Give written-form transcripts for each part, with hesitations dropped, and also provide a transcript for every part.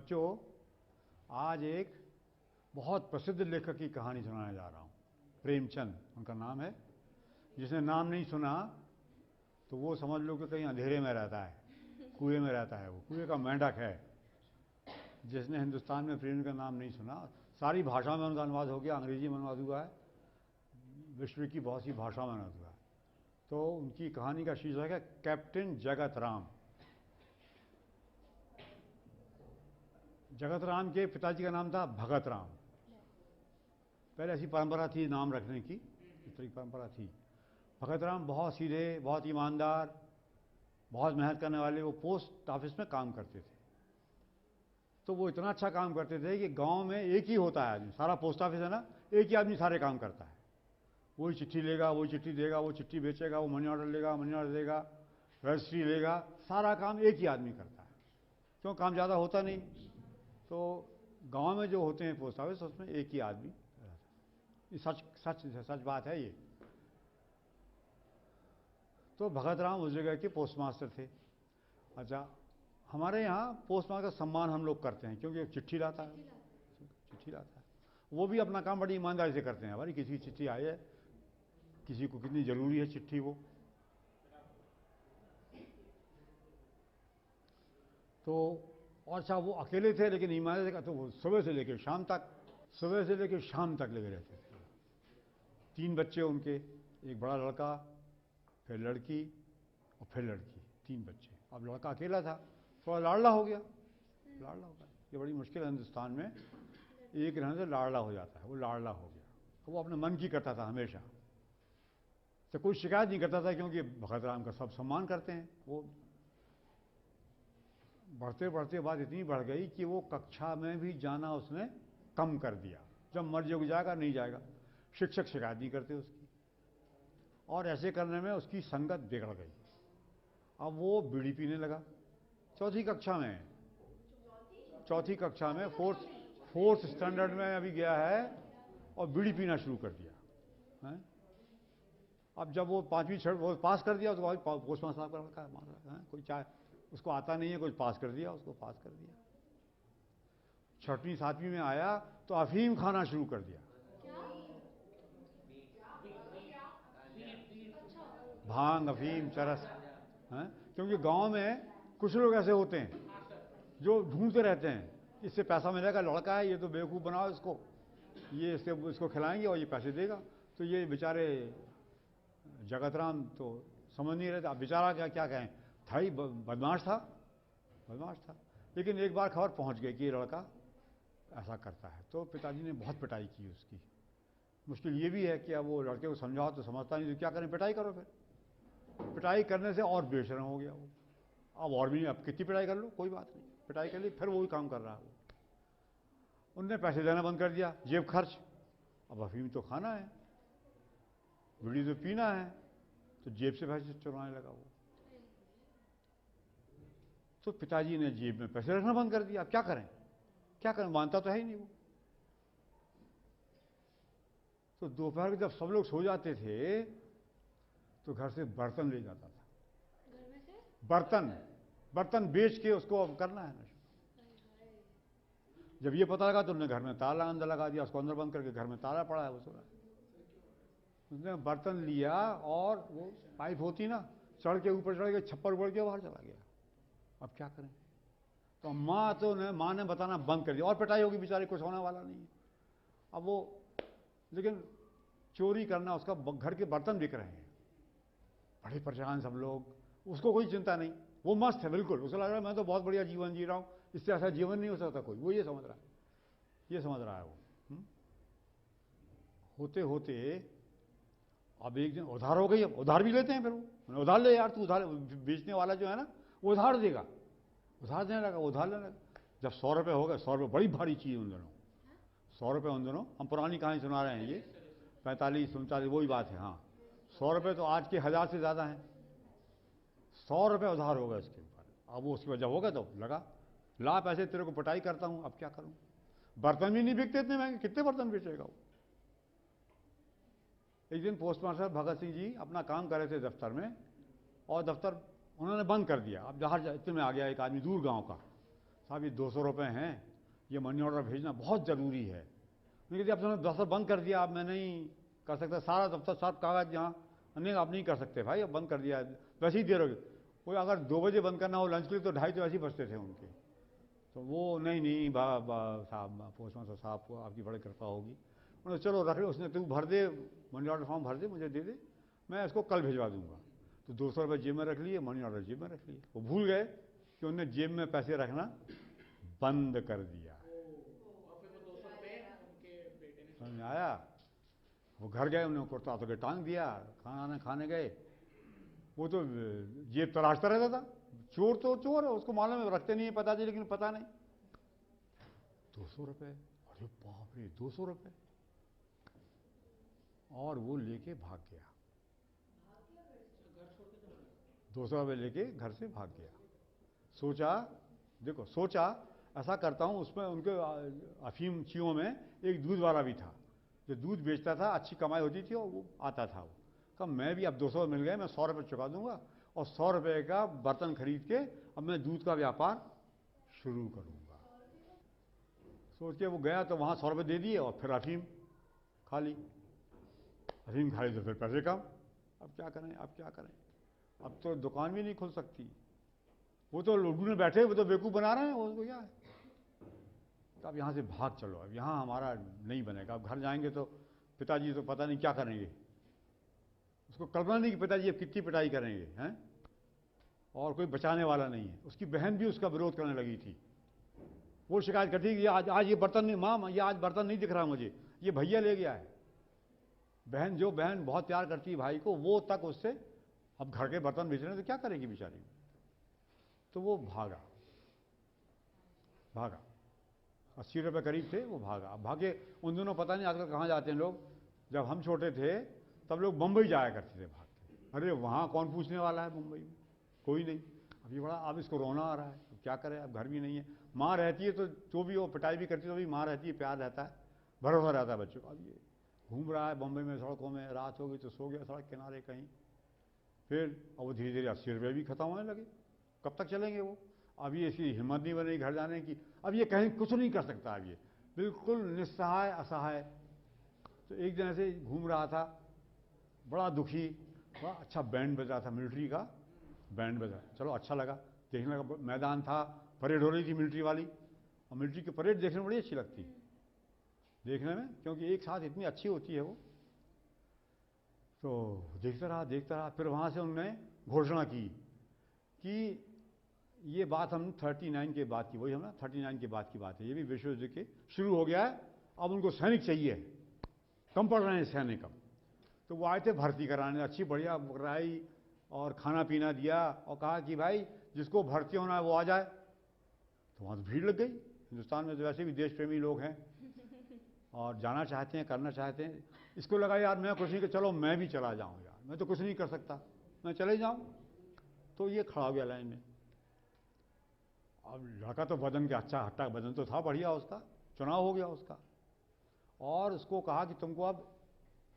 बच्चों, आज एक बहुत प्रसिद्ध लेखक की कहानी सुनाने जा रहा हूँ। प्रेमचंद उनका नाम है। जिसने नाम नहीं सुना तो वो समझ लो कि कहीं अंधेरे में रहता है, कुएं में रहता है, वो कुएं का मेंढक है। जिसने हिंदुस्तान में प्रेम का नाम नहीं सुना, सारी भाषा में उनका अनुवाद हो गया, अंग्रेजी में अनुवाद हुआ है, विश्व की बहुत सी भाषा में अनुवाद हुआ है। तो उनकी कहानी का शीर्षक है कैप्टन जगत राम। जगत राम के पिताजी का नाम था भगत राम। पहले ऐसी परंपरा थी नाम रखने की, इस तरह की परंपरा थी। भगत राम बहुत सीधे, बहुत ईमानदार, बहुत मेहनत करने वाले, वो पोस्ट ऑफिस में काम करते थे। तो वो इतना अच्छा काम करते थे कि गांव में एक ही होता है आदमी, सारा पोस्ट ऑफिस है ना, एक ही आदमी सारे काम करता है। वही चिट्ठी लेगा, वही चिट्ठी देगा, वो चिट्ठी बेचेगा, वो मनी ऑर्डर लेगा, मनी ऑर्डर देगा, रजिस्ट्री लेगा, सारा काम एक ही आदमी करता है। क्यों? काम ज़्यादा होता नहीं। तो गांव में जो होते हैं पोस्ट ऑफिस, उसमें एक ही आदमी रहता है। ये सच सच सच बात है ये। तो भगत राम उस जगह के पोस्ट मास्टर थे। अच्छा, हमारे यहाँ पोस्ट मास्टर का सम्मान हम लोग करते हैं क्योंकि चिट्ठी लाता है, चिट्ठी लाता है। वो भी अपना काम बड़ी ईमानदारी से करते हैं। भाई किसी की चिट्ठी आई है, किसी को कितनी जरूरी है चिट्ठी, वो तो। और अच्छा, वो अकेले थे लेकिन ईमानदारी से, तो वो सुबह से लेकर शाम तक लगे रहते थे। 3 बच्चे उनके, एक बड़ा लड़का, फिर लड़की और फिर लड़की, 3 बच्चे। अब लड़का अकेला था, थोड़ा लाडला हो गया। ये बड़ी मुश्किल है हिंदुस्तान में, एक रहने से लाडला हो जाता है। वो लाडला हो गया तो वो अपने मन की करता था हमेशा, तो कोई शिकायत नहीं करता था क्योंकि भगत राम का सब सम्मान करते हैं। वो बढ़ते बढ़ते बात इतनी बढ़ गई कि वो कक्षा में भी जाना उसने कम कर दिया। जब मर्जी हो जाएगा, नहीं जाएगा, शिक्षक शिकायत नहीं करते उसकी। और ऐसे करने में उसकी संगत बिगड़ गई। अब वो बीड़ी पीने लगा। चौथी कक्षा में, फोर्थ स्टैंडर्ड में अभी गया है और बीड़ी पीना शुरू कर दिया है। अब जब वो 5वीं 6 वो पास कर दिया, तो पोस्ट मास्टर साहब का कोई चाहे उसको आता नहीं है, कुछ पास कर दिया, उसको पास कर दिया। 6वीं 7वीं में आया तो अफीम खाना शुरू कर दिया। भांग, अफीम, चरस है। क्योंकि गांव में कुछ लोग ऐसे होते हैं जो ढूंढते रहते हैं, इससे पैसा मिलेगा, लड़का है ये तो बेवकूफ़ बनाओ इसको, ये इसको खिलाएंगे और ये पैसे देगा। तो ये बेचारे जगत राम तो समझ नहीं रहे थे। अब बेचारा क्या कहें, था ही बदमाश था। लेकिन एक बार खबर पहुंच गई कि ये लड़का ऐसा करता है, तो पिताजी ने बहुत पिटाई की उसकी। मुश्किल ये भी है कि अब वो लड़के को समझाओ तो समझता नहीं, तो क्या करें, पिटाई करो। फिर पिटाई करने से और बेशरम हो गया वो। अब और भी, अब कितनी पिटाई कर लो, कोई बात नहीं, पिटाई कर ली, फिर वही काम कर रहा है वो। उनने पैसे देना बंद कर दिया, जेब खर्च। अब अफीम तो खाना है, बीड़ी तो पीना है, तो जेब से पैसे चुराने लगा वो। तो पिताजी ने जेब में पैसे रखना बंद कर दिया। अब क्या करें, मानता तो है ही नहीं वो। तो दोपहर को जब सब लोग सो जाते थे तो घर से बर्तन ले जाता था। घर में से बर्तन बेच के उसको अब करना है ना। जब ये पता लगा तो उन्होंने घर में ताला अंदर लगा दिया, उसको अंदर बंद करके घर में ताला पड़ा है, वो सो रहा है। उसने बर्तन लिया और वो पाइप होती ना, चढ़ के ऊपर चढ़ के छप्पर उड़ के बाहर चला गया। अब क्या करें? तो माँ ने बताना बंद कर दिया, और पिटाई होगी, बेचारे कुछ होने वाला नहीं है। अब वो, लेकिन चोरी करना, उसका घर के बर्तन बिक रहे हैं, बड़े परेशान सब लोग। उसको कोई चिंता नहीं, वो मस्त है बिल्कुल। उसे लग रहा है मैं तो बहुत बढ़िया जीवन जी रहा हूँ, इससे ऐसा जीवन नहीं हो सकता कोई। वो ये समझ रहा है वो। होते होते अब एक दिन उधार हो गई। अब उधार भी लेते हैं फिर वो, उधार ले यार तू, उधार। बेचने वाला जो है ना, वो उधार देगा, उधार देने लगा, उधार लेने लगा। जब 100 रुपये हो गए, 100 रुपये बड़ी भारी चीज़ उन दिनों, 100 रुपये उन दिनों, हम पुरानी कहानी सुना रहे हैं, ये 45-39 वही बात है। हाँ, 100 रुपये तो आज के 1000 से ज़्यादा हैं। 100 रुपये उधार हो गए उसके ऊपर। अब वो उसकी वजह हो गया तो लगा, ला पैसे, तेरे को पिटाई करता हूँ, अब क्या करूँ। बर्तन भी नहीं बिकते इतने महंगे, कितने बर्तन बेचेगा वो। एक दिन पोस्ट मास्टर भगत सिंह जी अपना काम कर रहे थे दफ्तर में, और दफ्तर उन्होंने बंद कर दिया। अब जहाँ इतने में आ गया एक आदमी दूर गांव का, साहब ये 200 रुपये हैं, ये मनी ऑर्डर भेजना बहुत ज़रूरी है। मैंने कहा अब तुमने दफ्तर बंद कर दिया, अब मैं नहीं कर सकता, सारा दफ्तर साथ कागज यहाँ, नहीं आप नहीं कर सकते भाई, अब बंद कर दिया, वैसे ही दे रहोगे। वो अगर 2 बजे बंद करना हो लंच के लिए तो 2:30 तो वैसे ही बजते थे उनके। तो वो नहीं साहब, पोस्ट मास्टर साहब को आपकी बड़ी कृपा होगी, उन्होंने चलो रख लो, उसने तू भर दे, मनी ऑर्डर फॉर्म भर दे, मुझे दे दे, मैं इसको कल भिजवा दूंगा। तो 200 रुपये जेब में रख लिए, मनी ऑर्डर जेब में रख लिए। वो भूल गए कि उन्होंने जेब में पैसे रखना बंद कर दिया। समझ में आया? वो घर गए, उन्होंने कुर्ता तो के टांग दिया, खाना खाने गए। वो तो जेब तलाशता रहता था, चोर तो चोर है, उसको मालूम है रखते नहीं है पता जी, लेकिन पता नहीं। 200 रुपये, अरे बाप रे 200 रुपये, और वो लेके भाग गया। 200 रुपये लेके घर से भाग गया। सोचा, देखो सोचा ऐसा करता हूँ, उसमें उनके अफीम चियों में एक दूध वाला भी था जो दूध बेचता था, अच्छी कमाई होती थी और वो आता था। वो कहा मैं भी अब 200 मिल गए, मैं 100 रुपये चुका दूंगा और 100 रुपये का बर्तन खरीद के अब मैं दूध का व्यापार शुरू करूंगा। सोच के वो गया तो वहाँ 100 रुपये दे दिए और फिर अफीम खा ली। अफीम खा ली तो फिर पैसे कम। अब क्या करें, अब क्या करें, अब तो दुकान भी नहीं खुल सकती। वो तो लूडू में बैठे, वो तो बेवकूफ़ बना रहे हैं, उसको क्या है। तो अब यहाँ से भाग चलो, अब यहाँ हमारा नहीं बनेगा। अब घर जाएंगे तो पिताजी तो पता नहीं क्या करेंगे, उसको कल्पना नहीं कि पिताजी अब कितनी पिटाई करेंगे हैं, और कोई बचाने वाला नहीं है। उसकी बहन भी उसका विरोध करने लगी थी, वो शिकायत करती कि आज ये बर्तन नहीं, माँ ये आज बर्तन नहीं दिख रहा मुझे, ये भैया ले गया है। बहन, जो बहन बहुत प्यार करती है भाई को, वो तक उससे अब घर के बर्तन बेच रहे हैं तो क्या करेगी बेचारी। तो वो भागा 80 रुपये करीब थे, वो भागा। अब भागे, उन दोनों पता नहीं आजकल कहाँ जाते हैं लोग। जब हम छोटे थे तब लोग मुंबई जाया करते थे भाग के। अरे वहाँ कौन पूछने वाला है, मुंबई में कोई नहीं। अभी बड़ा, अब इसको रोना आ रहा है, अब क्या करें, अब घर भी नहीं है। माँ रहती है तो जो भी वो पिटाई भी करती है तो भी माँ रहती है, प्यार रहता है, भरोसा रहता है बच्चों का। अब ये घूम रहा है बम्बई में सड़कों में, रात हो गई तो सो गया सड़क किनारे कहीं। फिर अब वो धीरे धीरे 80 रुपये भी खत्म होने लगे। कब तक चलेंगे वो। अब ये इसकी हिम्मत नहीं बनी घर जाने की। अब ये कहीं कुछ नहीं कर सकता, अब ये बिल्कुल निस्सहाय असहाय। तो एक दिन ऐसे घूम रहा था, बड़ा दुखी, बड़ा अच्छा बैंड बज रहा था, मिलिट्री का बैंड बजा। चलो अच्छा लगा, देखने का मैदान था, परेड हो रही थी मिलिट्री वाली, और मिलिट्री की परेड देखने में बड़ी अच्छी लगती देखने में, क्योंकि एक साथ इतनी अच्छी होती है वो। तो देखता रहा। फिर वहाँ से उन्होंने घोषणा की कि ये बात हम 39 के बाद की, वही हम ना 39 के बाद की बात है, ये भी विश्व युद्ध के शुरू हो गया है, अब उनको सैनिक चाहिए, कम पड़ रहे हैं सैनिक अब। तो वो आए थे भर्ती कराने, अच्छी बढ़िया राई और खाना पीना दिया और कहा कि भाई जिसको भर्ती होना है वो आ जाए। तो वहाँ तो भीड़ लग गई। हिंदुस्तान में तो वैसे भी देश प्रेमी लोग हैं और जाना चाहते हैं, करना चाहते हैं। इसको लगा यार मैं कुछ नहीं कर, चलो मैं भी चला जाऊँ यार, मैं तो कुछ नहीं कर सकता, मैं चले जाऊँ। तो ये खड़ा हो गया लाइन में। अब लड़का तो बदन के अच्छा हट्टा बदन तो था बढ़िया उसका, चुनाव हो गया उसका, और उसको कहा कि तुमको अब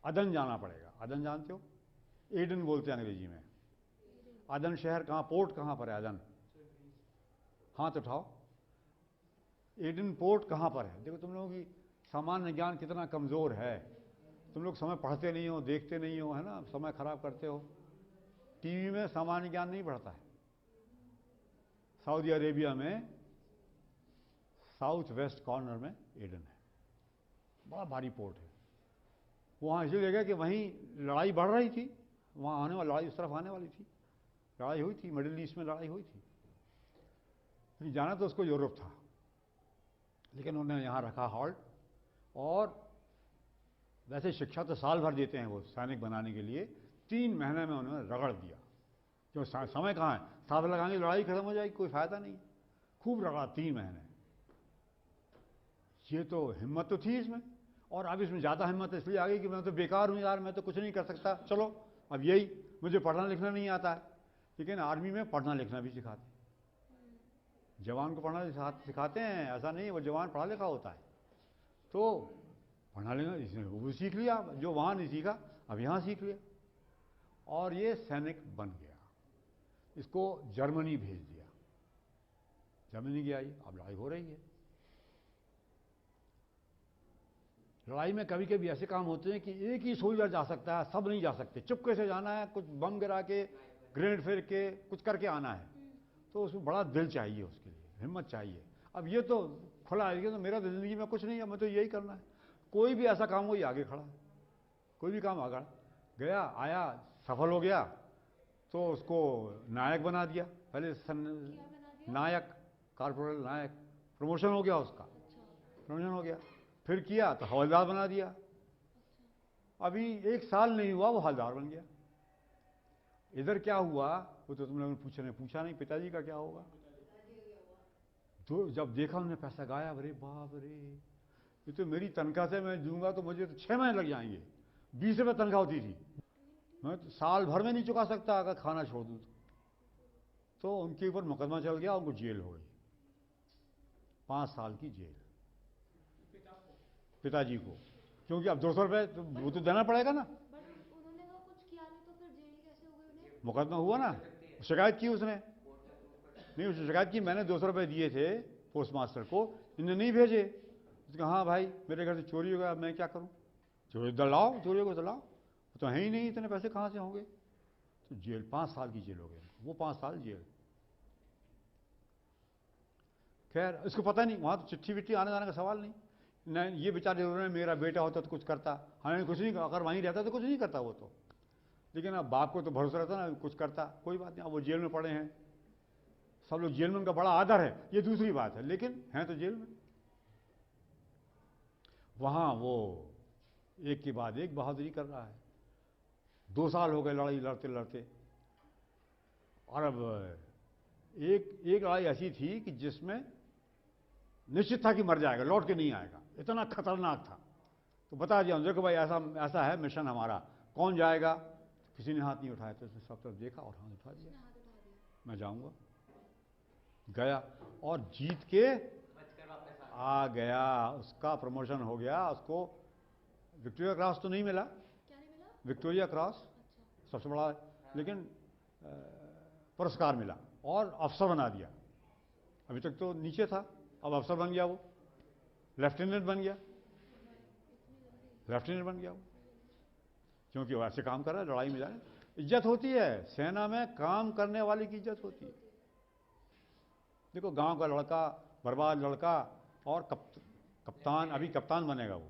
अदन जाना पड़ेगा। अदन जानते हो, एडन बोलते हैं अंग्रेजी में। अदन शहर कहाँ, पोर्ट कहाँ पर है अदन, हाथ उठाओ। एडन पोर्ट कहाँ पर है। देखो तुम लोगों की सामान्य ज्ञान कितना कमज़ोर है, तुम लोग समय पढ़ते नहीं हो, देखते नहीं हो, है ना, समय खराब करते हो। टीवी में सामान्य ज्ञान नहीं बढ़ता है। सऊदी अरेबिया में साउथ वेस्ट कॉर्नर में एडन है, बड़ा भारी पोर्ट है। वहाँ इसलिए गया कि वहीं लड़ाई बढ़ रही थी, वहाँ आने वाली लड़ाई उस तरफ आने वाली थी, लड़ाई हुई थी, मिडिल ईस्ट में लड़ाई हुई थी। लेकिन जाना तो उसको यूरोप था, लेकिन उन्होंने यहाँ रखा हॉल्ट। और वैसे शिक्षा तो साल भर देते हैं वो सैनिक बनाने के लिए, 3 महीने में उन्होंने रगड़ दिया। क्यों, समय कहाँ है, साल लगाएंगे लड़ाई खत्म हो जाएगी, कोई फायदा नहीं। खूब रगड़ा 3 महीने। ये तो हिम्मत तो थी इसमें, और अब इसमें ज़्यादा हिम्मत इसलिए आ गई कि मैं तो बेकार हूँ यार, मैं तो कुछ नहीं कर सकता, चलो अब यही, मुझे पढ़ना लिखना नहीं आता है। लेकिन आर्मी में पढ़ना लिखना भी सिखाते हैं, जवान को पढ़ना सिखाते हैं, ऐसा नहीं वो जवान पढ़ा लिखा होता है। तो पढ़ना लिखना इसने वो सीख लिया, जो वहाँ नहीं सीखा अब यहाँ सीख लिया, और ये सैनिक बन गया। इसको जर्मनी भेज दिया। जमीन नहीं आई, अब लड़ाई हो रही है। लड़ाई में कभी कभी ऐसे काम होते हैं कि एक ही सोल्जर जा सकता है, सब नहीं जा सकते। चुपके से जाना है, कुछ बम गिरा के, ग्रेनेड फेर के, कुछ करके आना है, तो उसमें बड़ा दिल चाहिए, उसके लिए हिम्मत चाहिए। अब ये तो खुला है, तो मेरा जिंदगी में कुछ नहीं है, मैं तो यही करना है। कोई भी ऐसा काम हो, ये आगे खड़ा है, कोई भी काम आगे गया, आया, सफल हो गया, तो उसको नायक बना दिया। पहले नायक, कॉर्पोरल नायक, प्रमोशन हो गया उसका, प्रमोशन हो गया। फिर किया तो हवलदार बना दिया। अभी 1 साल नहीं हुआ वो हवलदार बन गया। इधर क्या हुआ वो तो तुम लोगों ने पूछा नहीं, पिताजी का क्या होगा। तो जब देखा उन्होंने पैसा गायब, अरे बाप रे, ये तो मेरी तनख्वाह से मैं दूंगा तो मुझे तो 6 महीने लग जाएंगे। 20 रुपये तनख्वाह होती थी, मैं तो साल भर में नहीं चुका सकता अगर खाना छोड़ दूँ तो उनके ऊपर मुकदमा चल गया, उनको जेल हो गई, 5 साल की जेल पिताजी को, क्योंकि अब 200 रुपये तो वो तो देना पड़ेगा ना। उन्होंने तो कुछ किया नहीं तो फिर जेल कैसे हो गई उन्हें? मुकदमा हुआ ना, शिकायत की उसने, नहीं उसने शिकायत की, मैंने 200 रुपये दिए थे पोस्ट मास्टर को, इन्हें नहीं भेजे। उसने कहा हाँ भाई मेरे घर से चोरी हो गया, अब मैं क्या करूँ, चोरी दलाओ, चोरी को दलाओ, तो है ही नहीं, इतने पैसे कहाँ से होंगे। तो जेल, 5 साल की जेल हो गई, वो 5 साल जेल। खैर इसको पता नहीं, वहाँ तो चिट्ठी विट्ठी आने जाने का सवाल नहीं, नहीं ये बेचारे उन्होंने, मेरा बेटा होता तो कुछ करता, हमें कुछ नहीं, अगर वहीं रहता तो कुछ नहीं करता वो तो, लेकिन अब बाप को तो भरोसा रहता ना, कुछ करता, कोई बात नहीं। अब वो जेल में पड़े हैं, सब लोग जेल में, उनका बड़ा आदर है, ये दूसरी बात है, लेकिन हैं तो जेल में। वहाँ वो एक के बाद एक बहादुरी कर रहा है। 2 साल हो गए लड़ाई लड़ते लड़ते, और अब एक लड़ाई ऐसी थी कि जिसमें निश्चित था कि मर जाएगा, लौट के नहीं आएगा, इतना खतरनाक था। तो बता दिया देखो भाई ऐसा ऐसा है मिशन हमारा, कौन जाएगा। किसी ने हाथ नहीं उठाया, तो उसने सब तरफ देखा और हाथ उठा दिया, मैं जाऊंगा। गया और जीत के आ गया, उसका प्रमोशन हो गया, उसको विक्टोरिया क्रॉस तो नहीं मिला, क्या नहीं मिला? विक्टोरिया क्रॉस सबसे बड़ा, लेकिन पुरस्कार मिला और अफसर बना दिया। अभी तक तो नीचे था, अब अफसर बन गया, वो लेफ्टिनेंट बन गया, लेफ्टिनेंट बन गया वो, क्योंकि वो ऐसे काम कर रहा है, लड़ाई में जाए, इज्जत होती है सेना में, काम करने वाले की इज्जत होती है। देखो गांव का लड़का, बर्बाद लड़का, और कप्तान, अभी कप्तान बनेगा वो,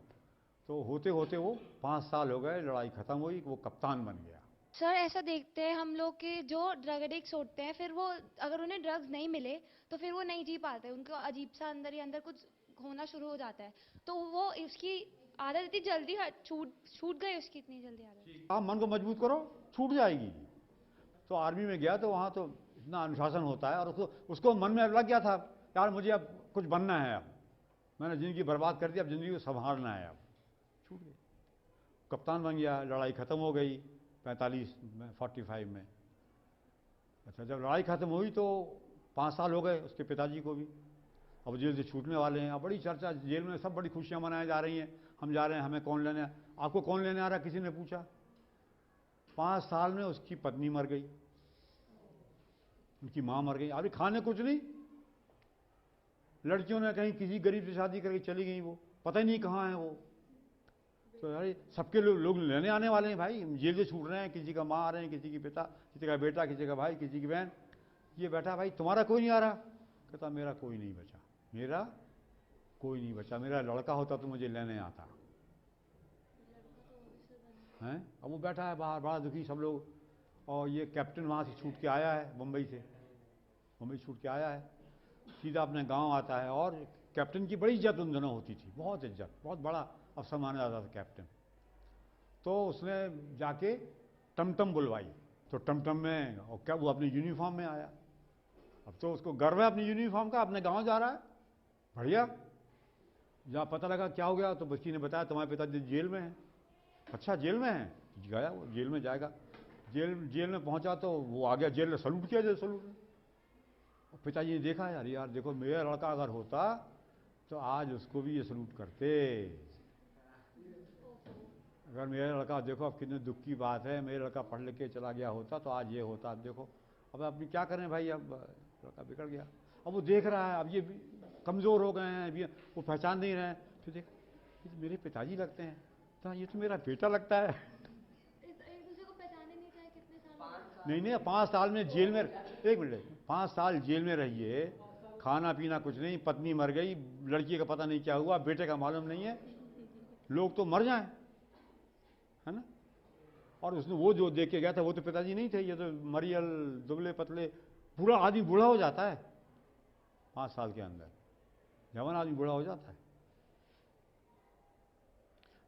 तो होते होते वो 5 साल हो गए, लड़ाई खत्म हुई, वो कप्तान बन गया। सर ऐसा देखते हैं हम लोग कि जो ड्रग एडिक्ट्स होते हैं, फिर वो अगर उन्हें ड्रग्स नहीं मिले तो फिर वो नहीं जी पाते, उनको अजीब सा अंदर ही अंदर कुछ होना शुरू हो जाता है, तो वो उसकी आदत इतनी जल्दी छूट गई उसकी, इतनी जल्दी आदत। आप मन को मजबूत करो, छूट जाएगी। तो आर्मी में गया तो वहाँ तो इतना अनुशासन होता है, और उसको मन में लग गया था यार मुझे अब कुछ बनना है, अब मैंने ज़िंदगी बर्बाद कर दी, अब ज़िंदगी को संभालना है, अब छूट गई, कप्तान बन गया, लड़ाई ख़त्म हो गई 45 में। अच्छा जब लड़ाई ख़त्म हुई तो 5 साल हो गए उसके पिताजी को भी, अब जेल से छूटने वाले हैं, अब बड़ी चर्चा जेल में, सब बड़ी खुशियाँ मनाई जा रही हैं, हम जा रहे हैं, हमें कौन लेने, आपको कौन लेने आ रहा है, किसी ने पूछा। 5 साल में उसकी पत्नी मर गई, उनकी माँ मर गई, अभी खाने कुछ नहीं, लड़कियों ने कहीं किसी गरीब से शादी करके चली गई, वो पता ही नहीं कहाँ है वो। तो यार सबके लोग लेने आने वाले हैं भाई, जेल से छूट रहे हैं, किसी का माँ आ रहे हैं, किसी की पिता, किसी का बेटा, किसी का भाई, किसी की बहन, ये बैठा भाई तुम्हारा कोई नहीं आ रहा, कहता मेरा कोई नहीं बचा, मेरा कोई नहीं बचा, मेरा लड़का होता तो मुझे लेने आता हैं। अब वो बैठा है बाहर, बड़ा दुखी सब लोग, और ये कैप्टन वहाँ से छूट के आया है, मुंबई से, मुंबई छूट के आया है, सीधा अपने गांव आता है, और कैप्टन की बड़ी इज्जत उन दिनों होती थी, बहुत इज्जत, बहुत बड़ा अफसर माना जाता था कैप्टन। तो उसने जाके टमटम बुलवाई, तो टमटम में, और क्या वो अपनी यूनिफॉर्म में आया, अब तो उसको गर्व है अपनी यूनिफॉर्म का, अपने गांव जा रहा है, बढ़िया। जहाँ पता लगा क्या हो गया, तो बच्ची ने बताया तुम्हारे पिताजी जेल में हैं। अच्छा जेल में हैं, गया वो जेल में, जाएगा जेल में पहुंचा तो वो आ गया, जेल में सलूट किया, जेल सलूट। पिताजी ने देखा यार, देखो मेरा लड़का अगर होता तो आज उसको भी ये सलूट करते, अगर मेरा लड़का, देखो अब कितने दुख की बात है, मेरा लड़का पढ़ लिख के चला गया होता तो आज ये होता। अब देखो अब अपनी क्या करें भाई, अब लड़का बिगड़ गया। अब वो देख रहा है, अब ये कमज़ोर हो गए हैं, अभी वो पहचान नहीं रहे हैं, फिर देख ये तो मेरे पिताजी लगते हैं, तो ये तो मेरा बेटा लगता है। एक दूसरे को पहचाने नहीं चाहे कितने साल नहीं नहीं, 5 साल में जेल में, एक मिनट, 5 साल जेल में रहिए, खाना पीना कुछ नहीं, पत्नी मर गई, लड़की का पता नहीं क्या हुआ, बेटे का मालूम नहीं है, लोग तो मर जाएं, है ना। और उसने वो जो देख के गया था वो तो पिताजी नहीं थे, ये तो मरियल, दुबले पतले, बूढ़ा आदमी बूढ़ा हो जाता है 5 साल के अंदर, जवान आदमी बूढ़ा हो जाता है।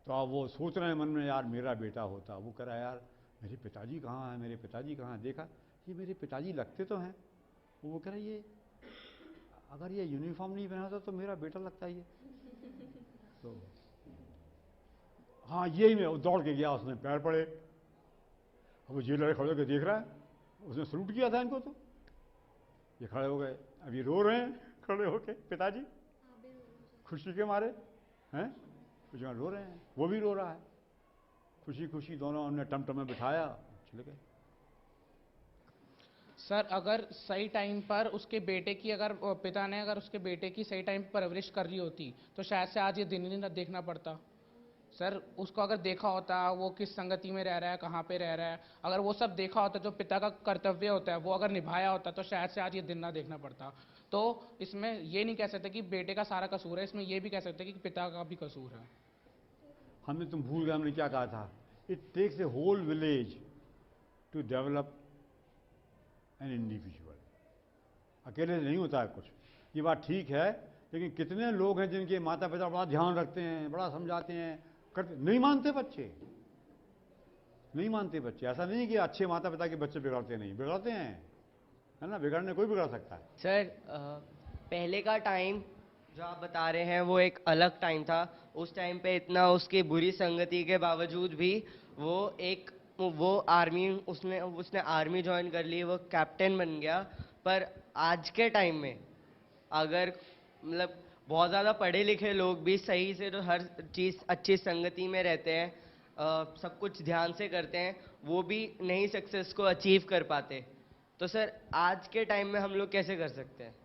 तो अब वो सोच रहे हैं मन में, यार मेरा बेटा होता, वो कह रहा है यार मेरे पिताजी कहाँ हैं, मेरे पिताजी कहाँ हैं, देखा ये मेरे पिताजी लगते तो हैं, वो कह रहा है ये अगर ये यूनिफॉर्म नहीं पहना था तो मेरा बेटा लगता है ये। तो हाँ यही में दौड़ के गया, उसने पैर पड़े, अब वो जेलर खड़े होकर देख रहा है, उसने सलूट किया था इनको, तो ये खड़े हो गए, अब ये रो रहे हैं खड़े होके पिताजी, खुशी के मारे हैं, कुछ रो रहे हैं, वो भी रो रहा है, खुशी खुशी दोनों उन्होंने टमटम में बिठाया, चले गए। सर अगर सही टाइम पर उसके बेटे की, अगर पिता ने अगर उसके बेटे की सही टाइम पर परवरिश कर ली होती तो शायद से आज ये दिन ही न देखना पड़ता। सर उसको अगर देखा होता वो किस संगति में रह रहा है, कहाँ पे रह रहा है, अगर वो सब देखा होता, जो पिता का कर्तव्य होता है वो अगर निभाया होता तो शायद से आज ये दिन ना देखना पड़ता। तो इसमें ये नहीं कह सकते कि बेटे का सारा कसूर है, इसमें ये भी कह सकते कि पिता का भी कसूर है। हमने, तुम भूल गए हमने क्या कहा था, it takes a whole village to develop an individual, अकेले नहीं होता है कुछ, ये बात ठीक है, लेकिन कितने लोग हैं जिनके माता पिता बड़ा ध्यान रखते हैं, बड़ा समझाते हैं, करते, नहीं मानते बच्चे, नहीं मानते बच्चे। ऐसा नहीं कि अच्छे माता पिता के बच्चे बिगड़ते नहीं, बिगड़ते हैं, है ना, बिगड़ने कोई बिगड़ सकता है। सर पहले का टाइम जो आप बता रहे हैं वो एक अलग टाइम था। उस टाइम पे इतना उसकी बुरी संगति के बावजूद भी वो आर्मी, उसने आर्मी ज्वाइन कर ली, वो कैप्टन बन गया। पर आज के टाइम में अगर मतलब बहुत ज़्यादा पढ़े लिखे लोग भी सही से तो हर चीज़ अच्छी संगति में रहते हैं, सब कुछ ध्यान से करते हैं, वो भी नई सक्सेस को अचीव कर पाते। तो सर आज के टाइम में हम लोग कैसे कर सकते हैं?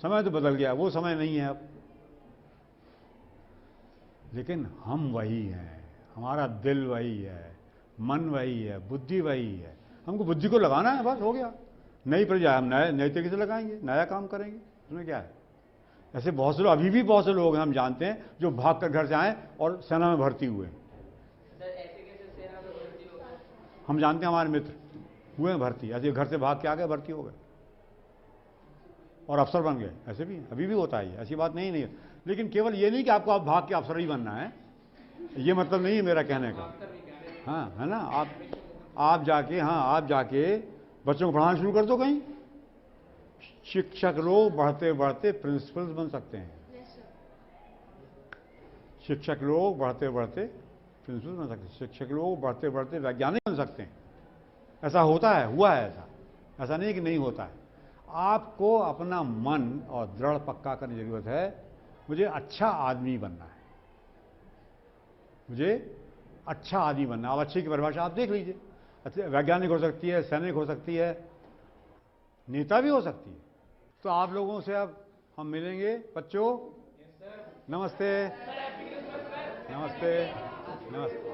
समय तो बदल गया, वो समय नहीं है अब, लेकिन हम वही हैं, हमारा दिल वही है, मन वही है, बुद्धि वही है, हमको बुद्धि को लगाना है, बस हो गया। नई प्रजा हम नए तरीके से लगाएंगे, नया काम करेंगे, उसमें क्या है। ऐसे बहुत से लोग, अभी भी बहुत से लोग हैं हम जानते हैं जो भाग कर घर से आए और सेना में भर्ती हुए। सर ऐसे कैसे सेना में भर्ती हो गए? हम जानते हैं, हमारे मित्र हुए हैं भर्ती, ऐसे घर से भाग के आ गए, भर्ती हो गए और अफसर बन गए, ऐसे भी अभी भी होता है, ऐसी बात नहीं है। लेकिन केवल ये नहीं कि आपको आप भाग के अफसर ही बनना है, ये मतलब नहीं है मेरा कहने का, हाँ है ना। आप जाके, हाँ आप जाके बच्चों को पढ़ाना शुरू कर दो कहीं, शिक्षक लोग बढ़ते बढ़ते प्रिंसिपल्स बन सकते हैं, शिक्षक लोग बढ़ते बढ़ते प्रिंसिपल बन सकते हैं, शिक्षक लोग बढ़ते बढ़ते वैज्ञानिक बन सकते हैं। ऐसा होता है, हुआ है ऐसा नहीं कि नहीं होता है। आपको अपना मन और दृढ़ पक्का करने की जरूरत है, मुझे अच्छा आदमी बनना है, मुझे अच्छा आदमी बनना। अब अच्छे की परिभाषा आप देख लीजिए, अच्छे वैज्ञानिक हो सकती है, सैनिक हो सकती है, नेता भी हो सकती है। तो आप लोगों से अब हम मिलेंगे बच्चों, नमस्ते नमस्ते नमस्ते नमस्ते।